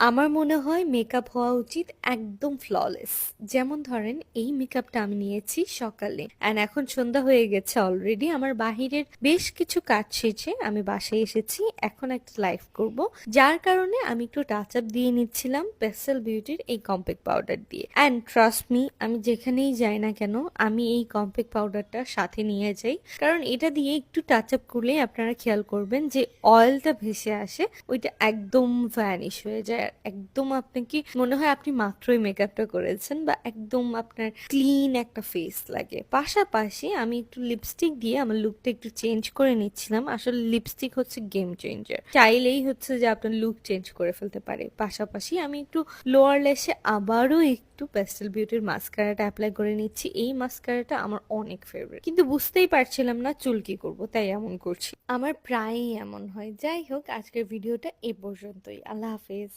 আমার মনে হয় মেকআপ হওয়া উচিত একদম ফ্ললেস। যেমন ধরেন এই মেকআপটা আমি নিয়েছি সকালে অ্যান্ড এখন সন্ধ্যা হয়ে গেছে অলরেডি। আমার বাহিরের বেশ কিছু কাজ শেষে আমি বাসায় এসেছি, এখন একটা লাইভ করব, যার কারণে আমি একটু টাচ আপ দিয়ে নিচ্ছিলাম পেস্টেল বিউটির এই কম্প্যাক্ট পাউডার দিয়ে। অ্যান্ড ট্রাস্ট মি, আমি যেখানেই যাই না কেন আমি এই কম্প্যাক্ট পাউডারটা সাথে নিয়ে যাই, কারণ এটা দিয়ে একটু টাচ আপ করলেই আপনারা খেয়াল করবেন যে অয়েলটা ভেসে আসে, ওইটা একদম ভ্যানিশ হয়ে যায়। আর একদম আপনাকে মনে হয় আপনি মাত্রই মেকআপটা করেছেন, বা একদম আপনার ক্লিন একটা ফেস লাগে। পাশাপাশি আমি একটু লিপস্টিক দিয়ে আমার লুকটা একটু চেঞ্জ করে নিচ্ছিলাম। আসলে লিপস্টিক হচ্ছে গেম চেঞ্জার, চাইলেই হচ্ছে যে আপনার লুক চেঞ্জ করে ফেলতে পারে। পাশাপাশি আমি একটু লোয়ার ল্যাশে আবারও একটু প্যাস্টেল বিউটির মাস্কারাটা অ্যাপ্লাই করে নিচ্ছি। এই মাস্কারাটা আমার অনেক ফেভারিট, কিন্তু বুঝতেই পারছিলাম না চুল কি করবো, তাই এমন করছি। আমার প্রায়ই এমন হয়। যাই হোক, আজকের ভিডিওটা এ পর্যন্তই। আল্লাহ হাফেজ।